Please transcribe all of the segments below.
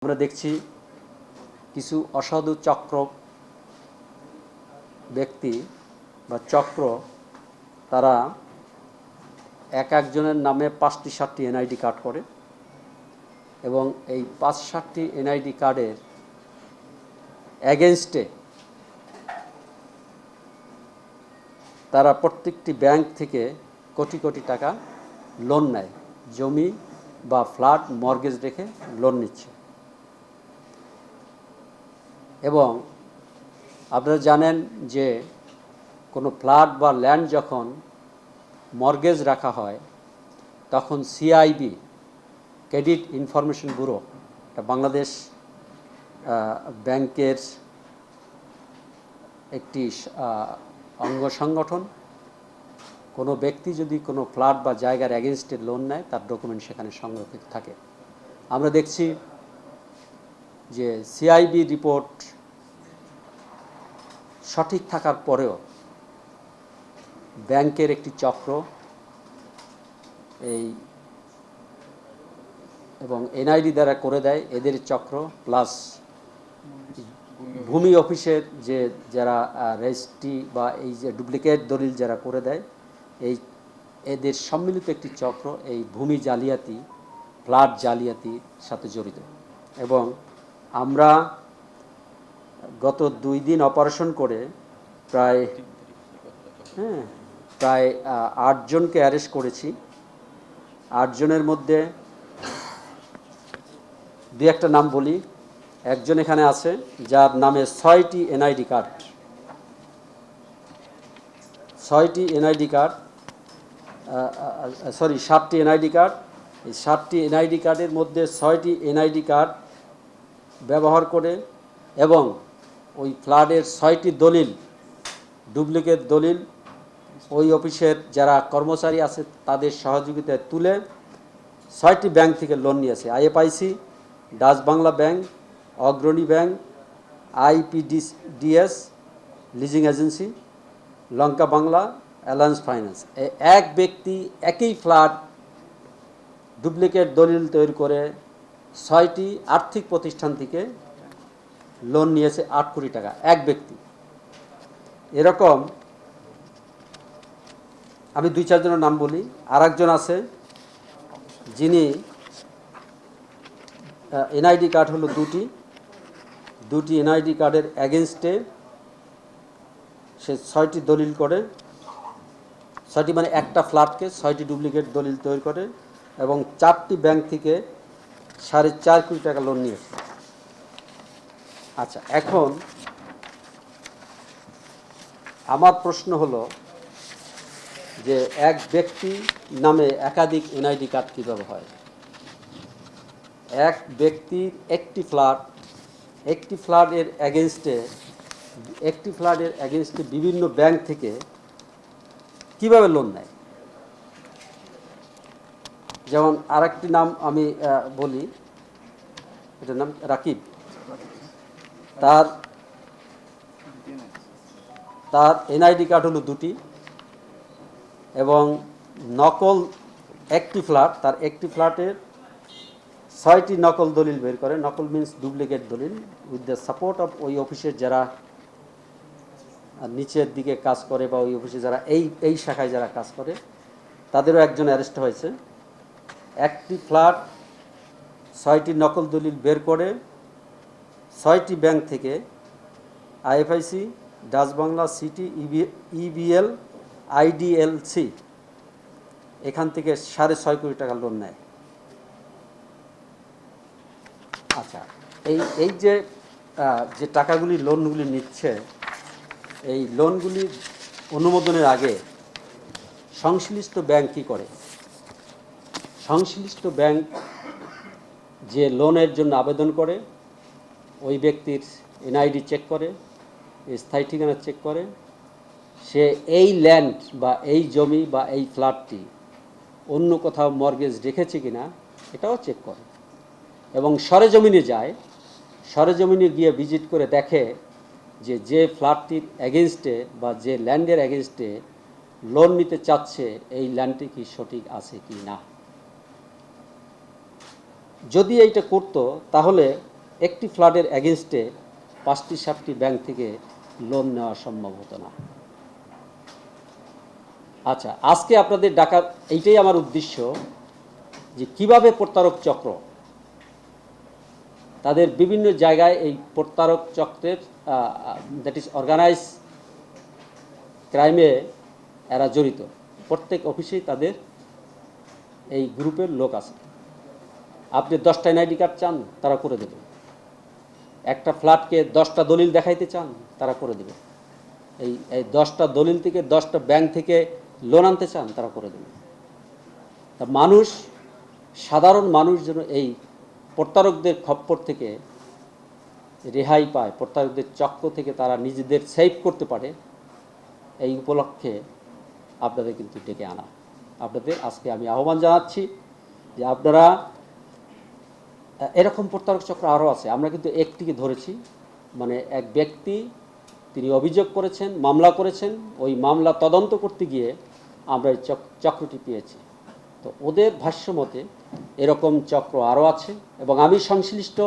আমরা দেখছি কিছু অসাধু চক্র ব্যক্তি বা চক্র তারা একজনের নামে ৫টি ৭টি এনআইডি কার্ড করে এবং এই ৫-৭টি এনআইডি কার্ডের এগেনস্টে তারা প্রত্যেকটি ব্যাংক থেকে কোটি কোটি টাকা লোন নেয়, জমি বা ফ্ল্যাট মর্গেজ রেখে লোন নিচ্ছে। এবং আপনারা জানেন যে কোনো ফ্ল্যাট বা ল্যান্ড যখন মর্গেজ রাখা হয় তখন সিআইবি, ক্রেডিট ইনফরমেশন ব্যুরো, এটা বাংলাদেশ ব্যাংকের একটি অঙ্গ সংগঠন, কোনো ব্যক্তি যদি কোনো ফ্ল্যাট বা জায়গার এগেনস্টে লোন নেয় তার ডকুমেন্ট সেখানে সংরক্ষিত থাকে। আমরা দেখছি যে সিআইবি রিপোর্ট সঠিক থাকার পরেও ব্যাংকের একটি চক্র এই এবং এনআইডি দ্বারা করে দেয় এদের চক্র, প্লাস ভূমি অফিসের যে যারা রেজিস্ট্রি বা এই যে ডুপ্লিকেট দলিল যারা করে দেয়, এদের সম্মিলিত একটি চক্র এই ভূমি জালিয়াতি, ফ্ল্যাট জালিয়াতির সাথে জড়িত। এবং আমরা গত 2 দিন অপারেশন করে প্রায় 8 জনকে অ্যারেস্ট করেছি। 8 জনের মধ্যে 2-একটা নাম বলি। একজন এখানে আছে যার নামে 6টি এনআইডি কার্ড, 7টি এনআইডি কার্ড। এই 7টি এনআইডি কার্ডের মধ্যে 6টি এনআইডি কার্ড ব্যবহার করে এবং ওই ফ্ল্যাটের 6টি দলিল, ডুপ্লিকেট দলিল, ওই অফিসের যারা কর্মচারী আছে তাদের সহযোগিতায় তুলে 6টি ব্যাংক থেকে লোন নিয়েছে। আইএফআইসি, ডাচ বাংলা ব্যাংক, অগ্রণী ব্যাংক, আইপিডিএস লিজিং এজেন্সি, লঙ্কা বাংলা, অ্যালায়েন্স ফাইন্যান্স। এক ব্যক্তি একই ফ্ল্যাট ডুপ্লিকেট দলিল তৈরি করে 6টি আর্থিক প্রতিষ্ঠান থেকে লোন নিয়েছে 8 কোটি টাকা, এক ব্যক্তি। এরকম আমি 2-4 জনের নাম বলি। আর একজন আছে যিনি এনআইডি কার্ড হলো দুটি এনআইডি কার্ডের এগেনস্টে সে 6টি দলিল করে, 6টি মানে একটা ফ্ল্যাটকে 6টি ডুপ্লিকেট দলিল তৈরি করে এবং 4টি ব্যাংক থেকে 4.5 কোটি টাকা লোন নিয়েছে। আচ্ছা, এখন আমার প্রশ্ন হলো যে এক ব্যক্তি নামে একাধিক এনআইডি কার্ড কীভাবে হয়? এক ব্যক্তির একটি ফ্ল্যাটের এগেনস্টে বিভিন্ন ব্যাংক থেকে কিভাবে লোন নেয়? যেমন আরেকটি নাম আমি বলি, এটার নাম রাকিব। তার এনআইডি কার্ড হলো 2টি এবং নকল একটি ফ্ল্যাট, তার একটি ফ্ল্যাটের 6টি নকল দলিল বের করে। নকল মিন্স ডুপ্লিকেট দলিল, উইথ দ্য সাপোর্ট অফ ওই অফিসের যারা নিচের দিকে কাজ করে বা ওই অফিসে যারা এই শাখায় যারা কাজ করে তাদেরও একজন অ্যারেস্ট হয়েছে। একটি ফ্ল্যাট 6টি নকল দলিল বের করে 6টি ব্যাংক থেকে IFIC, Dutch Bangla, city, EBL, IDLC, এখান থেকে 6.5 কোটি টাকা লোন নেয়। আচ্ছা, এই যে টাকাগুলি, লোনগুলি নিচ্ছে, এই লোনগুলি অনুমোদনের আগে সংশ্লিষ্ট ব্যাংক কী করে? সংশ্লিষ্ট ব্যাংক যে লোনের জন্য আবেদন করে ওই ব্যক্তির এনআইডি চেক করে, স্থায়ী ঠিকানা চেক করে, সে এই ল্যান্ড বা এই জমি বা এই ফ্ল্যাটটি অন্য কোথাও মর্গেজ রেখেছে কিনা এটাও চেক করে এবং সরেজমিনে যায়। সরেজমিনে গিয়ে ভিজিট করে দেখে যে ফ্ল্যাটটির এগেনস্টে বা যে ল্যান্ডের এগেনস্টে লোন নিতে চাচ্ছে এই ল্যান্ডটি কি সঠিক আছে কি না। যদি এইটা করতো তাহলে একটি ফ্ল্যাটের এগেনস্টে 5টি 7টি ব্যাংক থেকে লোন নেওয়া সম্ভব হতো না। আচ্ছা, আজকে আপনাদের ডাকার এইটাই আমার উদ্দেশ্য যে কিভাবে প্রতারক চক্র তাদের বিভিন্ন জায়গায় এই প্রতারক চক্রের দ্যাট ইজ অর্গানাইজ ক্রাইমে এরা জড়িত। প্রত্যেক অফিসেই তাদের এই গ্রুপের লোক আছে। আপনি 10টা এনআইডি কার্ড চান, তারা করে দেবে। একটা ফ্ল্যাটকে 10টা দলিল দেখাইতে চান, তারা করে দেবে। এই 10টা দলিল থেকে 10টা ব্যাংক থেকে লোন আনতে চান, তারা করে দেবে। তা মানুষ, সাধারণ মানুষ যেন এই প্রতারকদের খপ্পর থেকে রেহাই পায়, প্রতারকদের চক্র থেকে তারা নিজেদের সেভ করতে পারে, এই উপলক্ষে আপনাদের কিন্তু ডেকে আনা। আপনাদের আজকে আমি আহ্বান জানাচ্ছি যে আপনারা, এরকম প্রতারক চক্র আরও আছে। আমরা কিন্তু একটিকে ধরেছি, মানে এক ব্যক্তি তিনি অভিযোগ করেছেন, মামলা করেছেন। ওই মামলা তদন্ত করতে গিয়ে আমরা এই চক্রটি পেয়েছি। তো ওদের ভাষ্যমতে এরকম চক্র আরও আছে, এবং আমি সংশ্লিষ্ট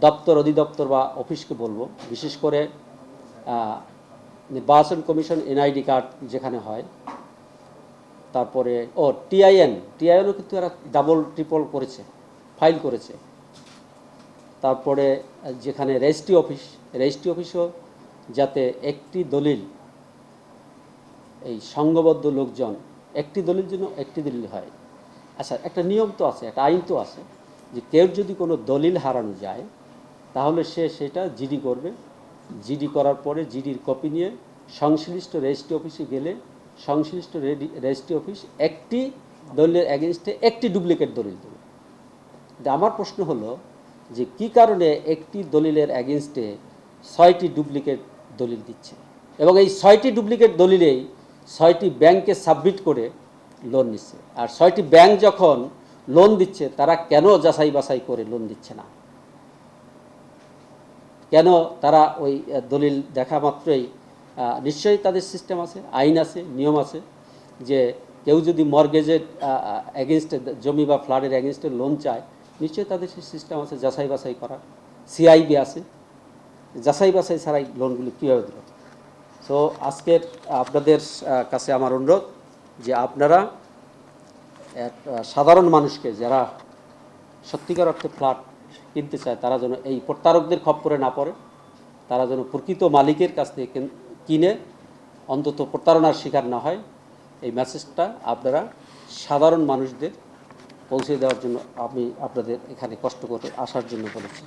দপ্তর, অধিদপ্তর বা অফিসকে বলবো, বিশেষ করে নির্বাচন কমিশন এনআইডি কার্ড যেখানে হয়, তারপরে টিআইএনও কিন্তু এরা ডাবল ট্রিপল করেছে, ফাইল করেছে। তারপরে যেখানে রেজিস্ট্রি অফিসও যাতে একটি দলিল, এই সংঘবদ্ধ লোকজন একটি দলিল জন্য একটি দলিল হয়। আচ্ছা, একটা নিয়ম তো আছে, একটা আইন তো আছে যে কেউ যদি কোনো দলিল হারানো যায় তাহলে সে সেটা জিডি করবে। জিডি করার পরে জিডির কপি নিয়ে সংশ্লিষ্ট রেজিস্ট্রি অফিসে গেলে সংশ্লিষ্ট রেজিস্ট্রি অফিস একটি দলিলের এগেনস্টে একটি ডুপ্লিকেট দলিল দেবে। আমার প্রশ্ন হলো যে কী কারণে একটি দলিলের এগেনস্টে 6টি ডুপ্লিকেট দলিল দিচ্ছে, এবং এই 6টি ডুপ্লিকেট দলিলেই 6টি ব্যাংকে সাবমিট করে লোন নিচ্ছে। আর 6টি ব্যাংক যখন লোন দিচ্ছে, তারা কেন যাচাই বাছাই করে লোন দিচ্ছে না? কেন তারা ওই দলিল দেখা মাত্রই, নিশ্চয়ই তাদের সিস্টেম আছে, আইন আছে, নিয়ম আছে, যে কেউ যদি মর্গেজের এগেনস্টে, জমি বা ফ্ল্যাটের এগেনস্টে লোন চায়, নিশ্চয়ই তাদের সেই সিস্টেম আছে যাচাই বাছাই করার, সিআইবি আছে। যাচাই বাছাই ছাড়াই লোনগুলি কীভাবে দিল? সো আজকের আপনাদের কাছে আমার অনুরোধ যে আপনারা সাধারণ মানুষকে, যারা সত্যিকার অর্থে ফ্ল্যাট কিনতে চায়, তারা যেন এই প্রতারকদের খপ্পরে না পড়ে, তারা যেন প্রকৃত মালিকের কাছ থেকে কিনে অন্তত প্রতারণার শিকার না হয়, এই মেসেজটা আপনারা সাধারণ মানুষদের পৌঁছে দেওয়ার জন্য আমি আপনাদের এখানে কষ্ট করে আসার জন্য বলেছি।